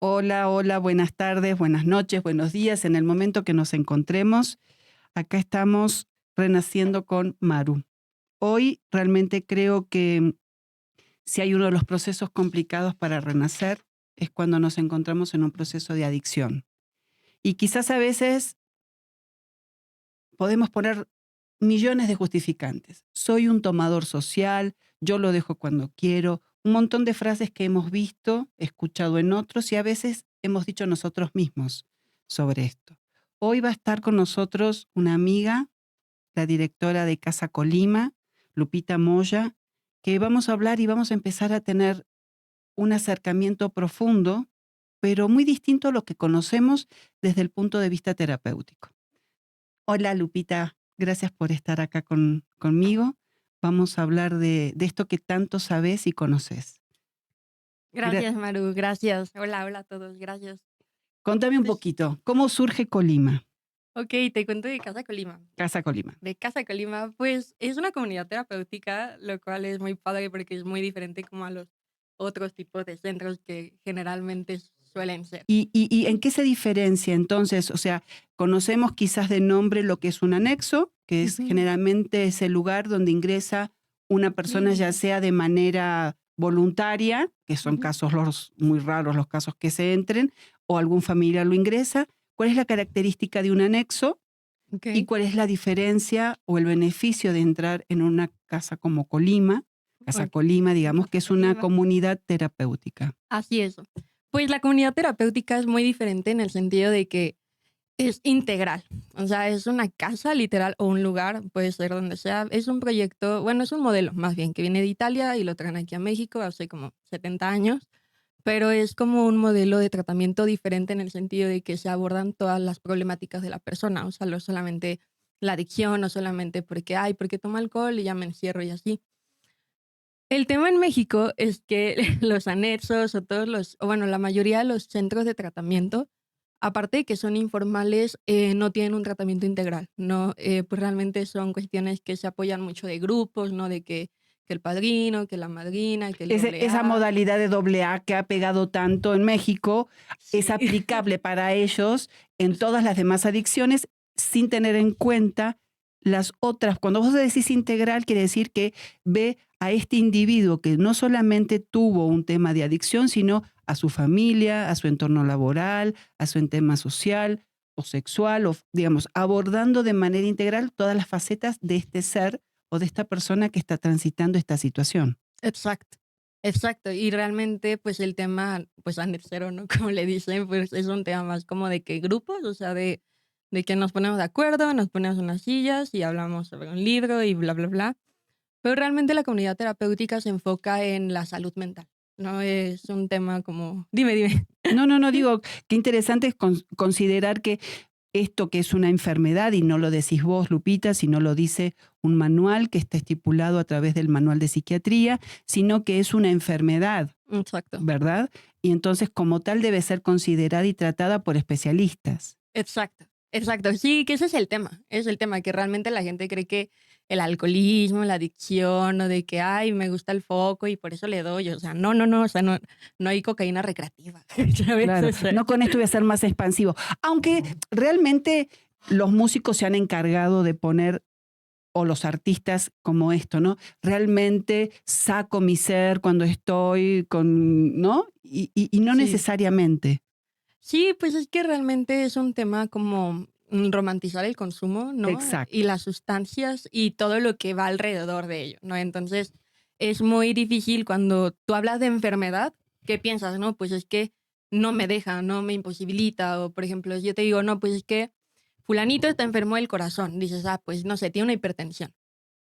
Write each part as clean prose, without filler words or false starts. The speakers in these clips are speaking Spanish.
Hola, hola, buenas tardes, buenas noches, buenos días. En el momento que nos encontremos, acá estamos renaciendo con Maru. Hoy realmente creo que si hay uno de los procesos complicados para renacer, es cuando nos encontramos en un proceso de adicción. Y quizás a veces podemos poner millones de justificantes. Soy un tomador social, yo lo dejo cuando quiero, un montón de frases que hemos visto, escuchado en otros y a veces hemos dicho nosotros mismos sobre esto. Hoy va a estar con nosotros una amiga, la directora de Casa Colima, Lupita Moya, que vamos a hablar y vamos a empezar a tener un acercamiento profundo, pero muy distinto a lo que conocemos desde el punto de vista terapéutico. Hola Lupita, gracias por estar acá conmigo. Vamos a hablar de esto que tanto sabes y conoces. Gracias, Maru, gracias. Hola, hola a todos, gracias. Contame un Pues, poquito, ¿cómo surge Colima? te cuento de Casa Colima. Casa Colima. De Casa Colima, pues es una comunidad terapéutica, lo cual es muy padre porque es muy diferente como a los otros tipos de centros que generalmente suelen ser. ¿Y en qué se diferencia entonces? O sea, conocemos quizás de nombre lo que es un anexo, que es Ujú. generalmente ese lugar donde ingresa una persona ya Sí. sea de manera voluntaria, que son Ujú. casos muy raros los casos que se entren, o algún familiar lo ingresa. ¿Cuál es la característica de un anexo? Ok, ¿Y cuál es la diferencia o el beneficio de entrar en una casa como Colima, Casa ok. Colima, De digamos que Casa es una Colima. comunidad terapéutica? Así es. Pues la comunidad terapéutica es muy diferente en el sentido de que es integral, o sea, es una casa literal o un lugar, puede ser donde sea. Es un proyecto, bueno, es un modelo más bien que viene de Italia y lo traen aquí a México hace como 70 años, pero es como un modelo de tratamiento diferente en el sentido de que se abordan todas las problemáticas de la persona, o sea, no solamente la adicción, no solamente porque, ay, porque tomo alcohol y ya me encierro y así. El tema en México es que los anexos o todos los, o bueno, la mayoría de los centros de tratamiento, aparte de que son informales, no tienen un tratamiento integral, ¿no? Pues realmente son cuestiones que se apoyan mucho de grupos, ¿no? De que el padrino, que la madrina, que el doble Esa A. modalidad de doble A que ha pegado tanto en México es Sí. aplicable para ellos en todas las demás adicciones sin tener en cuenta las otras. Cuando vos decís integral, quiere decir que ve a este individuo que no solamente tuvo un tema de adicción, sino a su familia, a su entorno laboral, a su tema social o sexual, o digamos, abordando de manera integral todas las facetas de este ser o de esta persona que está transitando esta situación. Exacto, exacto. Y realmente, pues el tema, pues anexero, ¿no? Como le dicen, pues es un tema más como de que grupos, o sea, de que nos ponemos de acuerdo, nos ponemos en unas sillas y hablamos sobre un libro y bla, bla, bla. Pero realmente la comunidad terapéutica se enfoca en la salud mental, ¿no? Es un tema como, dime, dime. No, no, no, digo, qué interesante es considerar que esto que es una enfermedad, y no lo decís vos, Lupita, sino lo dice un manual que está estipulado a través del manual de psiquiatría, sino que es una enfermedad, Exacto. ¿verdad? Y entonces como tal debe ser considerada y tratada por especialistas. Exacto, exacto. Sí, que ese es el tema, que realmente la gente cree que el alcoholismo, la adicción, o de que, ay, me gusta el foco y por eso le doy, o sea, no, no, no, o sea, no, no hay cocaína recreativa, ¿sabes? Claro, O sea, no con esto voy a ser más expansivo. Aunque realmente los músicos se han encargado de poner o los artistas como esto, ¿no? Realmente saco mi ser cuando estoy con, ¿no? Y no sí. necesariamente. Sí, pues es que realmente es un tema como romantizar el consumo, ¿no? Y Exacto. las sustancias y todo lo que va alrededor de ello, ¿no? Entonces, es muy difícil cuando tú hablas de enfermedad, ¿qué piensas, no? Pues es que no me deja, no me imposibilita, o por ejemplo, yo te digo, no, pues es que fulanito está enfermo del corazón, dices, ah, pues no sé, tiene una hipertensión.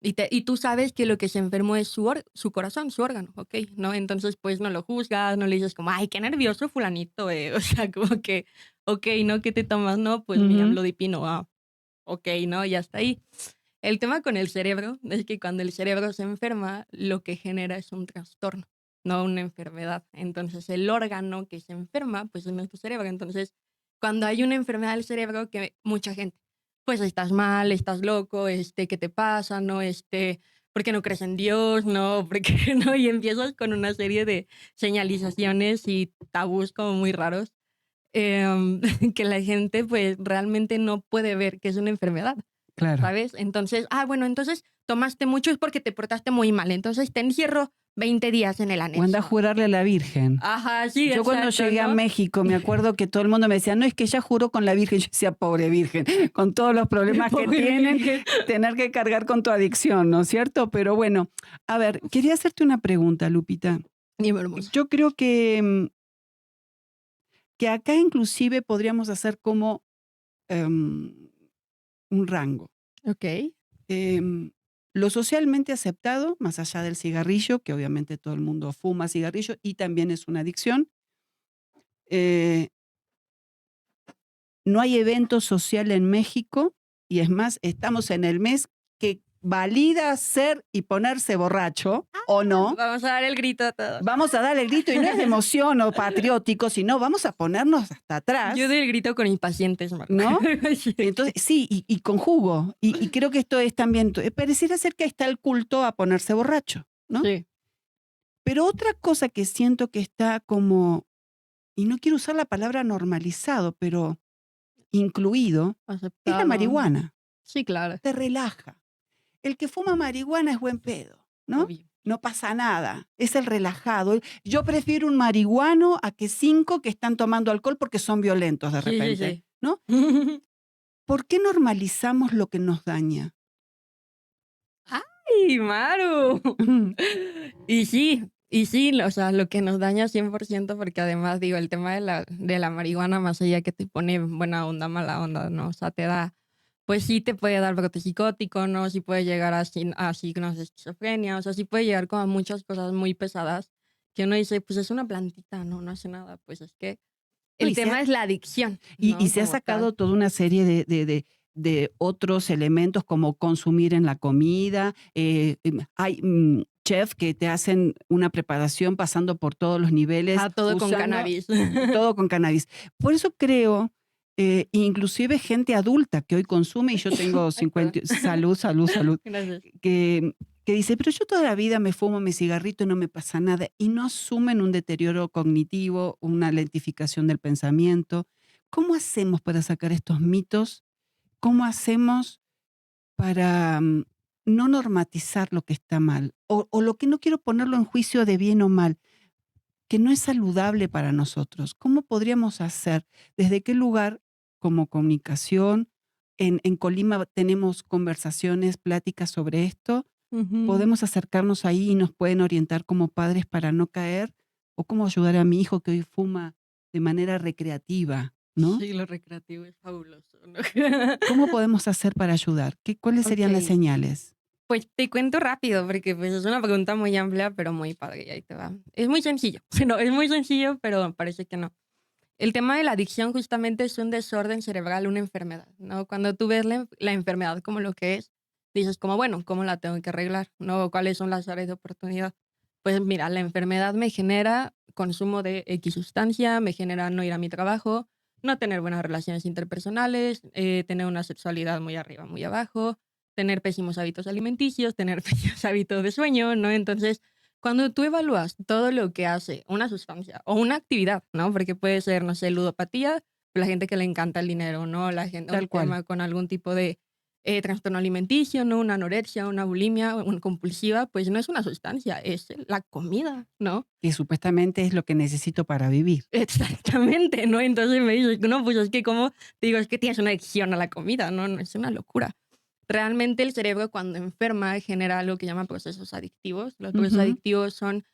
Y tú sabes que lo que se enfermó es su corazón, su órgano, ¿ok? ¿No? Entonces, pues no lo juzgas, no le dices como, ay, qué nervioso fulanito, o sea, como que, ok, ¿no? ¿Qué te tomas? No, pues mi Ujú. amlodipino, ah, ok, ¿no? Ya está ahí. El tema con el cerebro es que cuando el cerebro se enferma, lo que genera es un trastorno, no una enfermedad. Entonces, el órgano que se enferma, pues es nuestro cerebro. Entonces, cuando hay una enfermedad del cerebro, que mucha gente, pues estás mal, estás loco, ¿qué te pasa? ¿No? porque no crees en Dios, no, porque no, y empiezas con una serie de señalizaciones y tabús como muy raros, em, que la gente pues realmente no puede ver que es una enfermedad, Claro. ¿sabes? Entonces, bueno, entonces tomaste mucho es porque te portaste muy mal, entonces te encierro 20 días en el O anda a anexo. jurarle a la Virgen. Ajá, sí, Yo cuando exacto, llegué a ¿no? México me acuerdo que todo el mundo me decía, no, es que ella juró con la Virgen. Yo decía, pobre Virgen, con todos los problemas que Pobre tienen, virgen. tener que cargar con tu adicción, ¿no es cierto? Pero bueno, a ver, quería hacerte una pregunta, Lupita. Dime, hermosa. Yo creo que acá inclusive podríamos hacer como em, un rango. Ok. Em, lo socialmente aceptado, más allá del cigarrillo, que obviamente todo el mundo fuma cigarrillo y también es una adicción. eh, No hay evento social en México y es más, estamos en el mes que valida ser y ponerse borracho o no. Vamos a dar el grito a todos. Vamos a dar el grito y no es de emoción o patriótico, sino vamos a ponernos hasta Yo atrás, doy el grito con impacientes, Marco. ¿no? Sí. Entonces, sí, y con jugo. Y creo que esto es también, pareciera ser que ahí está el culto a ponerse borracho, ¿no? Sí, Pero otra cosa que siento que está como, y no quiero usar la palabra normalizado, pero incluido, es la aceptado. marihuana. Sí, claro, Te relaja. El que fuma marihuana es buen pedo, ¿no? obvio. No pasa nada, es el relajado. Yo prefiero un marihuano a que 5 que están tomando alcohol porque son violentos de Sí, sí, repente, sí. ¿no? ¿Por qué normalizamos lo que nos daña? ¡Ay, Maru! Y sí, o sea, lo que nos daña 100% porque además, digo, el tema de la marihuana, más allá que te pone buena onda, mala onda, ¿no? O sea, te da, pues sí te puede dar brote psicótico, ¿no? Sí puede llegar a signos de esquizofrenia, o sea, sí puede llegar como a muchas cosas muy pesadas que uno dice, pues es una plantita, ¿no? No hace nada. Pues es que No, el tema es la adicción, y ¿no? se ha Como tal. sacado toda una serie de otros elementos como consumir en la comida. Hay chefs que te hacen una preparación pasando por todos los niveles, Todo con usando cannabis. todo con cannabis. Por eso creo, inclusive gente adulta que hoy consume, y yo tengo Ay, perdón. 50, salud, salud, salud, Gracias. que dice, pero yo toda la vida me fumo mi cigarrito y no me pasa nada, y no asumen un deterioro cognitivo, una lentificación del pensamiento. ¿Cómo hacemos para sacar estos mitos? ¿Cómo hacemos para no normatizar lo que está mal? O lo que no quiero ponerlo en juicio de bien o mal, que no es saludable para nosotros. ¿Cómo podríamos hacer? ¿Desde qué lugar como comunicación? En Colima tenemos conversaciones, pláticas sobre esto. Ujú. ¿Podemos acercarnos ahí y nos pueden orientar como padres para no caer? ¿O cómo ayudar a mi hijo que hoy fuma de manera recreativa, ¿no? Sí, lo recreativo es fabuloso, ¿no? ¿Cómo podemos hacer para ayudar? ¿Cuáles serían las Ok, señales? pues te cuento rápido porque pues es una pregunta muy amplia, pero muy padre, y ahí te va. Es muy sencillo, no, es muy sencillo, pero parece que no. El tema de la adicción justamente es un desorden cerebral, una enfermedad, ¿no? Cuando tú ves la enfermedad como lo que es, dices como, bueno, ¿cómo la tengo que arreglar? ¿No? ¿Cuáles son las áreas de oportunidad? Pues mira, la enfermedad me genera consumo de X sustancia, me genera no ir a mi trabajo, no tener buenas relaciones interpersonales, tener una sexualidad muy arriba, muy abajo, tener pésimos hábitos alimenticios, tener pésimos hábitos de sueño, ¿no? Entonces, cuando tú evalúas todo lo que hace una sustancia o una actividad, ¿no? Porque puede ser, no sé, ludopatía, la gente que le encanta el dinero, ¿no? La gente, un Tal cual. tema con algún tipo de trastorno alimenticio, ¿no? Una anorexia, una bulimia, una compulsiva, pues no es una sustancia, es la comida, ¿no? Que supuestamente es lo que necesito para vivir. Exactamente, ¿no? Entonces me dices, no, pues es que como, te digo, es que tienes una adicción a la comida, ¿no? No es una locura. Realmente el cerebro cuando enferma genera algo que llama procesos adictivos. Los procesos Ujú. adictivos son,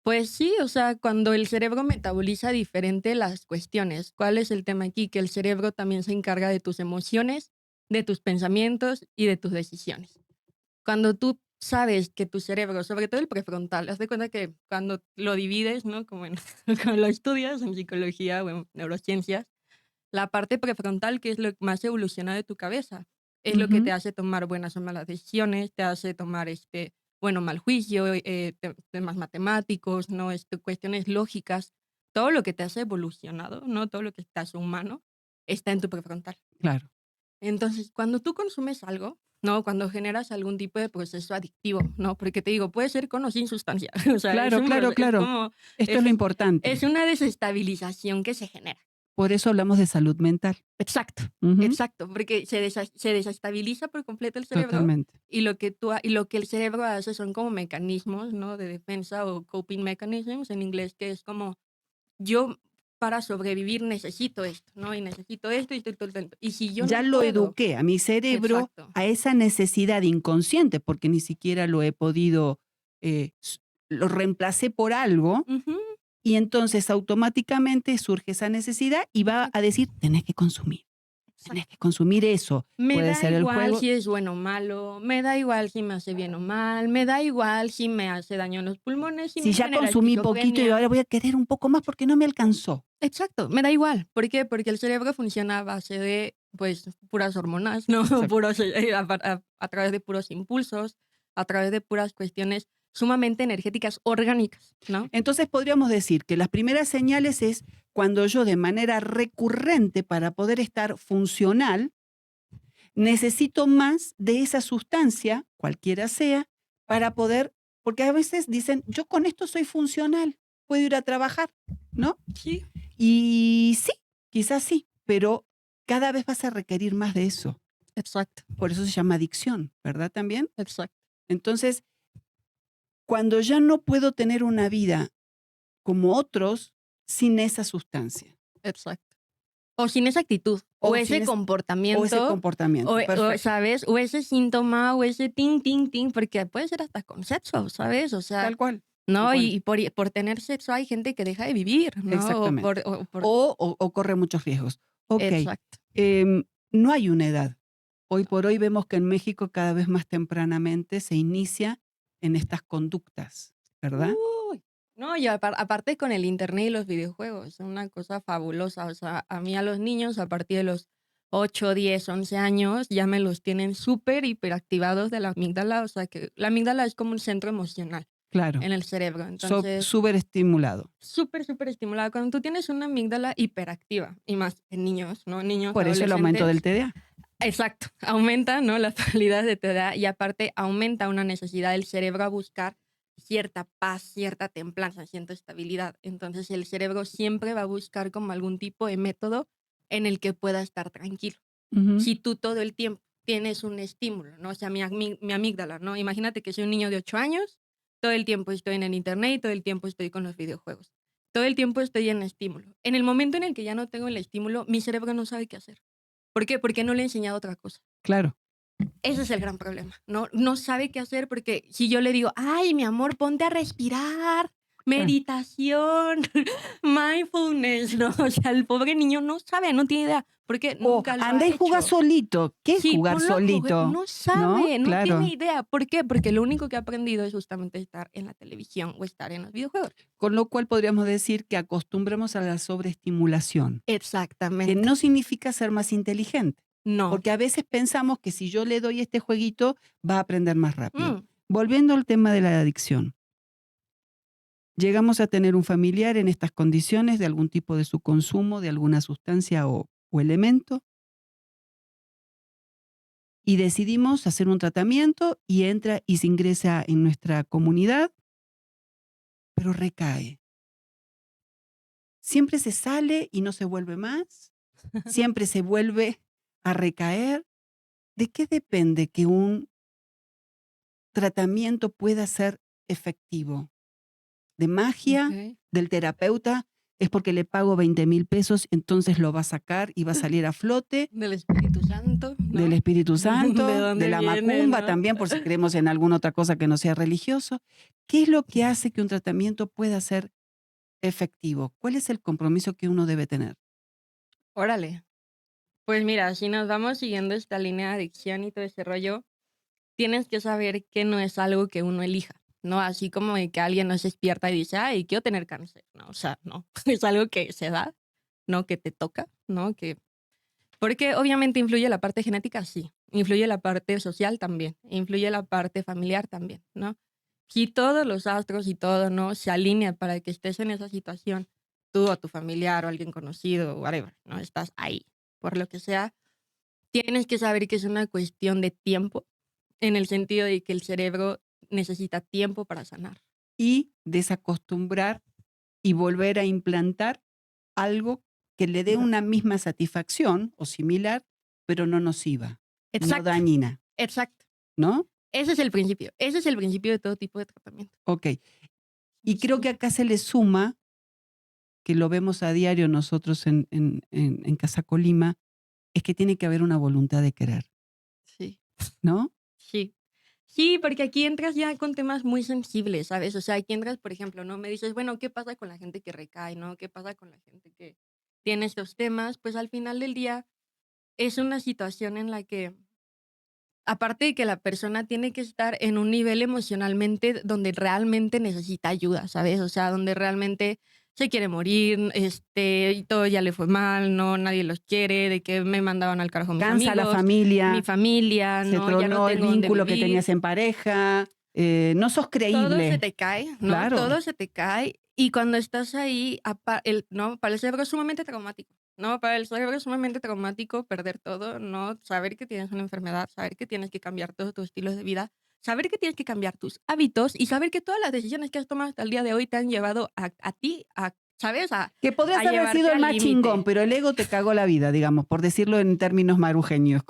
pues sí, o sea, cuando el cerebro metaboliza diferente las cuestiones. ¿Cuál es el tema aquí? Que el cerebro también se encarga de tus emociones, de tus pensamientos y de tus decisiones. Cuando tú sabes que tu cerebro, sobre todo el prefrontal, haz de cuenta que cuando lo divides, ¿no? Como cuando lo estudias en psicología o en neurociencias, la parte prefrontal, que es lo más evolucionado de tu cabeza, es lo que te Ujú. hace tomar buenas o malas decisiones, te hace tomar bueno, mal juicio, temas matemáticos, ¿no? Cuestiones lógicas, todo lo que te hace evolucionado, ¿no? Todo lo que te hace humano está en tu prefrontal. Claro. Entonces, cuando tú consumes algo, ¿no? Cuando generas algún tipo de proceso adictivo, ¿no? Porque te digo, puede ser con o sin sustancia. O sea, Claro, claro, es claro. como, Esto es lo importante. es una desestabilización que se genera. Por eso hablamos de salud mental. Exacto, Ujú, exacto, porque se desestabiliza por completo el cerebro totalmente. y lo que el cerebro hace son como mecanismos, ¿no? De defensa o coping mechanisms en inglés, que es como yo para sobrevivir necesito esto, ¿no? Y necesito esto y esto, y esto. Y si yo Ya no lo puedo, eduqué a mi cerebro exacto. a esa necesidad inconsciente, porque ni siquiera lo he podido, lo reemplacé por algo, Ujú, y entonces automáticamente surge esa necesidad y va a exacto, decir, tenés que exacto. consumir eso. Me Puede da ser el igual juego. si es bueno o malo, me da igual si me hace bien o mal, me da igual si me hace daño en los pulmones, si Si me ya genera consumí poquito y esquizofrenia. ahora voy a querer un poco más porque no me alcanzó. Exacto, me da igual. ¿Por qué? Porque el cerebro funciona a base de, pues, puras hormonas, ¿no? Exacto. Puros, a través de puros impulsos, a través de puras cuestiones sumamente energéticas, orgánicas, ¿no? Entonces podríamos decir que las primeras señales es cuando yo de manera recurrente para poder estar funcional necesito más de esa sustancia, cualquiera sea, para poder, porque a veces dicen, yo con esto soy funcional, puedo ir a trabajar, ¿no? Sí. Y sí, quizás sí, pero cada vez vas a requerir más de eso. Exacto, Por eso se llama adicción, ¿verdad? También. exacto, Entonces, cuando ya no puedo tener una vida como otros sin esa sustancia exacto. O sin esa actitud, o o, ese o ese comportamiento, comportamiento. Perfecto. ¿sabes? O ese síntoma, o ese ting, ting, ting, porque puede ser hasta con sexo, ¿sabes? O sea, Tal cual. Tal ¿no? cual. Y por tener sexo hay gente que deja de vivir, ¿no? Exactamente. O por O corre muchos riesgos. Ok. exacto. No hay una edad. Hoy por hoy vemos que en México cada vez más tempranamente se inicia en estas conductas, ¿verdad? Uy. No, y aparte con el internet y los videojuegos, es una cosa fabulosa. O sea, a mí a los niños a partir de los 8, 10, 11 años ya me los tienen súper hiperactivados de la amígdala. O sea, que la amígdala es como un centro emocional Claro. en el cerebro. Entonces, Súper estimulado. súper, súper estimulada. Cuando tú tienes una amígdala hiperactiva, y más en niños, ¿no? Niños, Por eso el aumento del adolescentes. TDA. Exacto, aumenta, ¿no? La probabilidad de TDA y aparte aumenta una necesidad del cerebro a buscar cierta paz, cierta templanza, cierta estabilidad. Entonces el cerebro siempre va a buscar como algún tipo de método en el que pueda estar tranquilo. Ujú. Si tú todo el tiempo tienes un estímulo, ¿no? O sea, mi amígdala, ¿no? Imagínate que soy un niño de 8 años, todo el tiempo estoy en el internet y todo el tiempo estoy con los videojuegos. Todo el tiempo estoy en estímulo. En el momento en el que ya no tengo el estímulo, mi cerebro no sabe qué hacer. ¿Por qué? Porque no le he enseñado otra cosa. Claro. Ese es el gran problema. No sabe qué hacer porque si yo le digo, ay, mi amor, ponte a respirar, Claro. meditación, mindfulness, ¿no? O sea, el pobre niño no sabe, no tiene idea, porque O nunca lo anda ha y juega hecho. solito. ¿Qué es Sí, jugar ponlo a jugar, solito? no ¿No? sabe, no tiene Claro. idea. ¿Por qué? Porque lo único que ha aprendido es justamente estar en la televisión o estar en los videojuegos. Con lo cual podríamos decir que acostumbramos a la sobreestimulación, que Exactamente. no significa ser más inteligente, No. porque a veces pensamos que si yo le doy este jueguito va a aprender más rápido. Mm, Volviendo al tema de la adicción, llegamos a tener un familiar en estas condiciones de algún tipo de su consumo de alguna sustancia o elemento y decidimos hacer un tratamiento y entra y se ingresa en nuestra comunidad, pero recae. Siempre se sale y no se vuelve más, siempre se vuelve a recaer. ¿De qué depende que un tratamiento pueda ser efectivo? ¿De magia? okey. ¿Del terapeuta? ¿Es porque le pago 20,000 pesos, entonces lo va a sacar y va a salir a flote? Del Espíritu Santo, ¿Del ¿no? Espíritu ¿De Santo? ¿De dónde la viene, macumba no? también, por si creemos en alguna otra cosa que no sea religioso? ¿Qué es lo que hace que un tratamiento pueda ser efectivo? ¿Cuál es el compromiso que uno debe tener? Órale. Pues mira, si nos vamos siguiendo esta línea de adicción y todo ese rollo, tienes que saber que no es algo que uno elija, ¿no? Así como de que alguien no se despierta y dice, ay, quiero tener cáncer, ¿no? O sea, no, es algo que se da, ¿no? Que te toca, ¿no? Porque obviamente influye la parte genética, sí, influye la parte social también, influye la parte familiar también, ¿no? Si todos los astros y todo, ¿no? Se alinea para que estés en esa situación, tú o tu familiar o alguien conocido, whatever, ¿no? Estás ahí, por lo que sea, tienes que saber que es una cuestión de tiempo, en el sentido de que el cerebro necesita tiempo para sanar. Y desacostumbrar y volver a implantar algo que le dé Claro. una misma satisfacción o similar, pero no nociva, no Exacto, dañina, exacto. ¿no? Ese es el principio. Ese es el principio de todo tipo de tratamiento. Ok. Y creo que acá se le suma, que lo vemos a diario nosotros en Casa Colima, es que tiene que haber una voluntad de querer, Sí, ¿no? sí. Sí, porque aquí entras ya con temas muy sensibles, ¿sabes? O sea, aquí entras, por ejemplo, ¿no? Me dices, bueno, ¿qué pasa con la gente que recae, no? ¿Qué pasa con la gente que tiene estos temas? Pues al final del día es una situación en la que, aparte de que la persona tiene que estar en un nivel emocionalmente donde realmente necesita ayuda, ¿sabes? O sea, donde realmente se quiere morir, y todo ya le fue mal, no, nadie los quiere, de que me mandaban al carajo mis Cansa a la amigos, mi familia, familia, se no, ya no tronó el tengo dónde vínculo que vivir. tenías en pareja, no sos Todo se creíble, te cae, ¿no? claro, Todo se te cae y cuando estás ahí, ¿no? Para el cerebro es sumamente traumático, ¿no? Para el cerebro es sumamente traumático perder todo, ¿no? Saber que tienes una enfermedad, saber que tienes que cambiar todos tus estilos de vida, saber que tienes que cambiar tus hábitos y saber que todas las decisiones que has tomado hasta el día de hoy te han llevado a ti, ¿sabes? que podrías A haber sido llevarte el al más chingón, límite. pero el ego te cagó la vida, digamos, por decirlo en términos marujeños,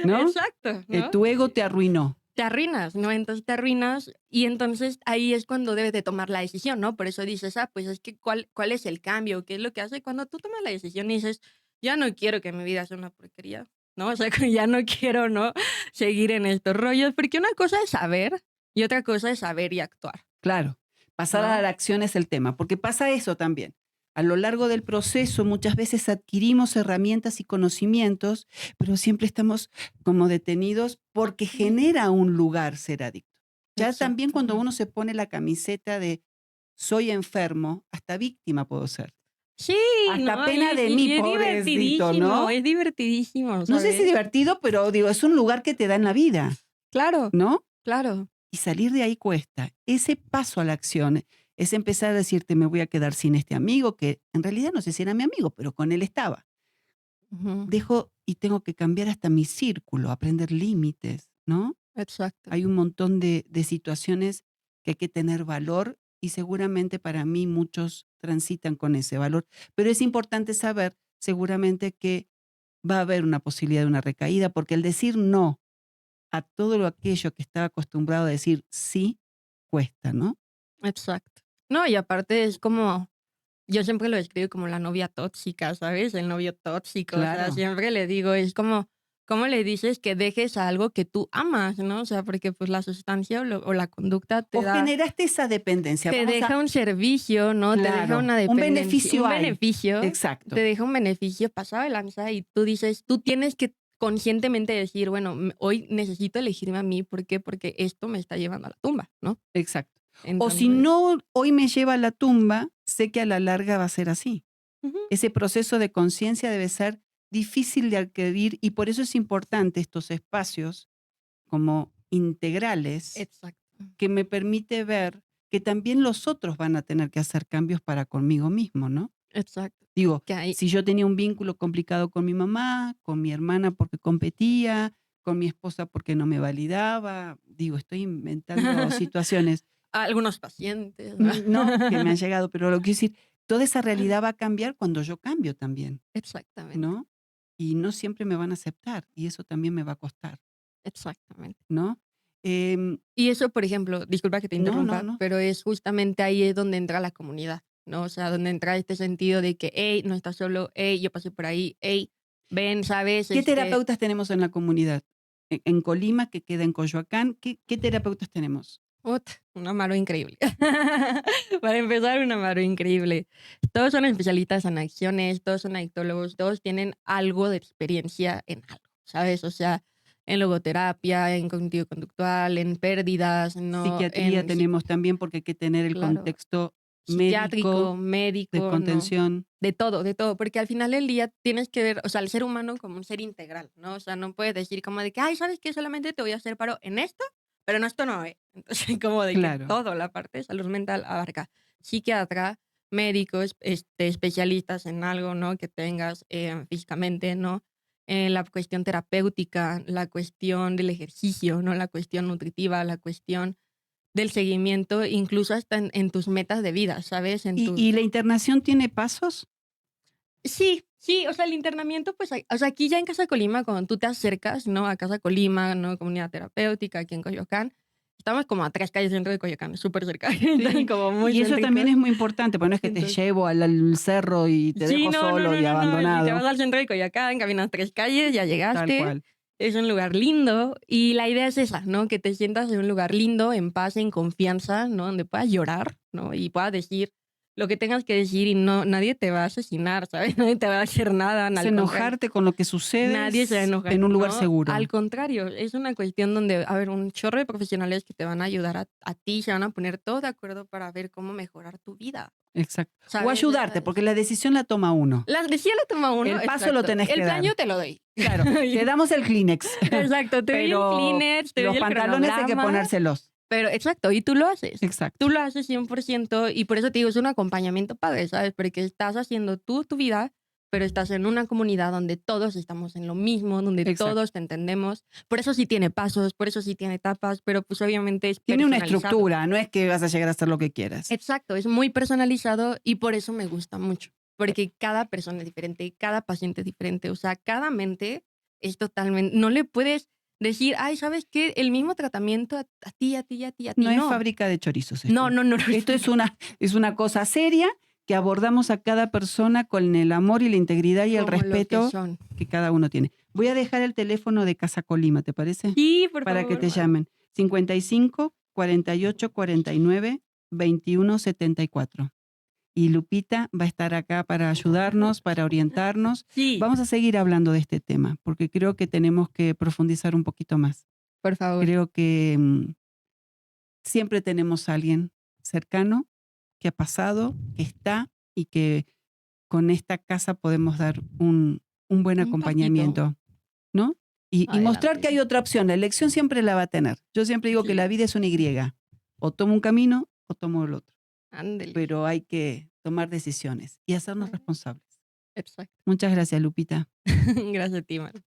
¿no? Exacto, ¿no? Tu ego te arruinó. Te arruinas, ¿no? Entonces te arruinas y entonces ahí es cuando debes de tomar la decisión, ¿no? Por eso dices, pues es que ¿cuál es el cambio? ¿Qué es lo que hace? Cuando tú tomas la decisión y dices, ya no quiero que mi vida sea una porquería, ¿no? O sea, que ya no quiero, ¿no? Seguir en estos rollos, porque una cosa es saber y otra cosa es saber y actuar, Claro, pasar a ¿no? la acción es el tema, porque pasa eso también. A lo largo del proceso muchas veces adquirimos herramientas y conocimientos, pero siempre estamos como detenidos porque genera un lugar ser adicto. Ya también cuando uno Exactamente. se pone la camiseta de soy enfermo, hasta víctima puedo ser. Sí, Hasta ¿no? Y pena es, de y mí, y pobrecito, ¿no? es divertidísimo, No sé si ¿sabes? divertido, pero digo, es un lugar que te da en la vida, Claro, ¿no? claro. Y salir de ahí cuesta. Ese paso a la acción es empezar a decirte, me voy a quedar sin este amigo, que en realidad no sé si era mi amigo, pero con él estaba. Ujú. Dejo y tengo que cambiar hasta mi círculo, aprender límites, ¿no? Exacto. Hay un montón de situaciones que hay que tener valor y seguramente para mí muchos transitan con ese valor. Pero es importante saber seguramente que va a haber una posibilidad de una recaída, porque el decir no a todo lo aquello que estaba acostumbrado a decir sí, cuesta, ¿no? Exacto. No, y aparte es como, yo siempre lo describo como la novia tóxica, ¿sabes? El novio tóxico, o sea, Claro. siempre le digo, es como, ¿cómo le dices que dejes algo que tú amas, no? O sea, porque pues la sustancia o la conducta O generaste esa dependencia. te Vamos deja a, un servicio, ¿no? Te deja claro, una un dependencia, beneficio un hay. beneficio, te Exacto, deja un beneficio pasado de lanza y tú dices, tú tienes que conscientemente decir, bueno, hoy necesito elegirme a mí, ¿por qué? Porque esto me está llevando a la tumba, ¿no? exacto. O si Entonces, no, hoy me lleva a la tumba, sé que a la larga va a ser así. ujú, Ese proceso de conciencia debe ser difícil de adquirir y por eso es importante estos espacios como integrales exacto. que me permite ver que también los otros van a tener que hacer cambios para conmigo mismo, ¿no? Exacto. Digo, Que hay si yo tenía un vínculo complicado con mi mamá, con mi hermana porque competía, con mi esposa porque no me validaba, digo, estoy inventando situaciones, algunos pacientes, ¿no? no, que me han llegado, pero lo que quiero decir, toda esa realidad va a cambiar cuando yo cambio también, Exactamente, ¿no? Y no siempre me van a aceptar y eso también me va a costar, exactamente. ¿no? Em, Y eso, por ejemplo, disculpa que te no, no, interrumpa, no. pero es justamente ahí es donde entra la comunidad, ¿no? O sea, donde entra este sentido de que, hey, no estás solo, hey, yo pasé por ahí, hey, ven, ¿sabes? ¿Qué terapeutas tenemos en la comunidad? En Colima, que queda en Coyoacán, ¿qué terapeutas tenemos? Un amaro increíble. Para empezar, un amaro increíble. Todos son especialistas en acciones, todos son adictólogos, todos tienen algo de experiencia en algo, ¿sabes? O sea, en logoterapia, en cognitivo-conductual, en pérdidas, ¿no? Psiquiatría tenemos también porque hay que tener el Claro, contexto psiquiátrico, médico, de médico, ¿no? contención. De todo, porque al final del día tienes que ver, o sea, al ser humano como un ser integral, ¿no? O sea, no puedes decir como de que, ay, ¿sabes qué? Solamente te voy a hacer paro en esto, pero en esto no, ¿eh? Entonces, como de que Claro. todo, la parte de salud mental abarca psiquiatra, médicos, especialistas en algo, ¿no? Que tengas físicamente, ¿no? la cuestión terapéutica, la cuestión del ejercicio, ¿no? La cuestión nutritiva, la cuestión del seguimiento, incluso hasta en tus metas de vida, ¿sabes? En ¿Y tus... la internación tiene pasos? Sí, sí, o sea, el internamiento, pues, o sea, aquí ya en Casa Colima, cuando tú te acercas, ¿no? A Casa Colima, ¿no? Comunidad terapéutica, aquí en Coyoacán, estamos como a 3 calles dentro de Coyoacán, súper cerca, están Sí. como muy Y eso también céntricos. es muy importante, porque no es que te Entonces, llevo al cerro y te sí, dejo no, no, solo no, y no, no, y te vas abandonado, al centro de Coyoacán, caminas 3 calles, ya tal llegaste, cual. es un lugar lindo, y la idea es esa, ¿no? Que te sientas en un lugar lindo, en paz, en confianza, ¿no? Donde puedas llorar, ¿no? Y puedas decir lo que tengas que decir y no, nadie te va a asesinar, ¿sabes? Nadie te va a hacer nada, Es al contrario. enojarte con lo que sucede Nadie se va a enojar, en un lugar ¿no? seguro. Al contrario, es una cuestión donde, a ver, un chorro de profesionales que te van a ayudar a ti, se van a poner todos de acuerdo para ver cómo mejorar tu vida, Exacto. O ¿sabes? ayudarte, porque la decisión la toma uno. La decisión la toma uno, El paso lo exacto. tenés El que plan dar. yo te lo doy. Claro, te damos el Kleenex, Exacto, te doy el pero Kleenex, te doy los el pantalones hay que cronograma, ponérselos. pero exacto, y tú lo haces. Exacto. Tú lo haces 100% y por eso te digo, es un acompañamiento padre, ¿sabes? Porque estás haciendo tú tu vida, pero estás en una comunidad donde todos estamos en lo mismo, donde Exacto. todos te entendemos. Por eso sí tiene pasos, por eso sí tiene etapas, pero pues obviamente es Tiene una personalizado. estructura, no es que vas a llegar a hacer lo que quieras. Exacto, es muy personalizado y por eso me gusta mucho, porque cada persona es diferente, cada paciente es diferente, o sea, cada mente es totalmente, no le puedes decir, ay, ¿sabes qué? El mismo tratamiento a ti, a ti, a ti, a ti. No es fábrica de chorizos. No, no, no. Esto es una cosa seria que abordamos a cada persona con el amor y la integridad y el Como lo que respeto son. que cada uno tiene. Voy a dejar el teléfono de Casa Colima, ¿te parece? Sí, por Para favor. que te Manu. llamen. 55 48 49 21 74. Y Lupita va a estar acá para ayudarnos, para orientarnos. Sí, Vamos a seguir hablando de este tema, porque creo que tenemos que profundizar un poquito más. por favor. Creo que siempre tenemos a alguien cercano que ha pasado, que está y que con esta casa podemos dar un buen Un acompañamiento, ¿no? Y mostrar que Adelante. hay otra opción. La elección siempre la va a tener. Yo siempre digo que Sí. la vida es una Y. O tomo un camino o tomo el otro. Ándele. Pero hay que tomar decisiones y hacernos responsables. Exacto. Muchas gracias, Lupita. Gracias a ti, Manu.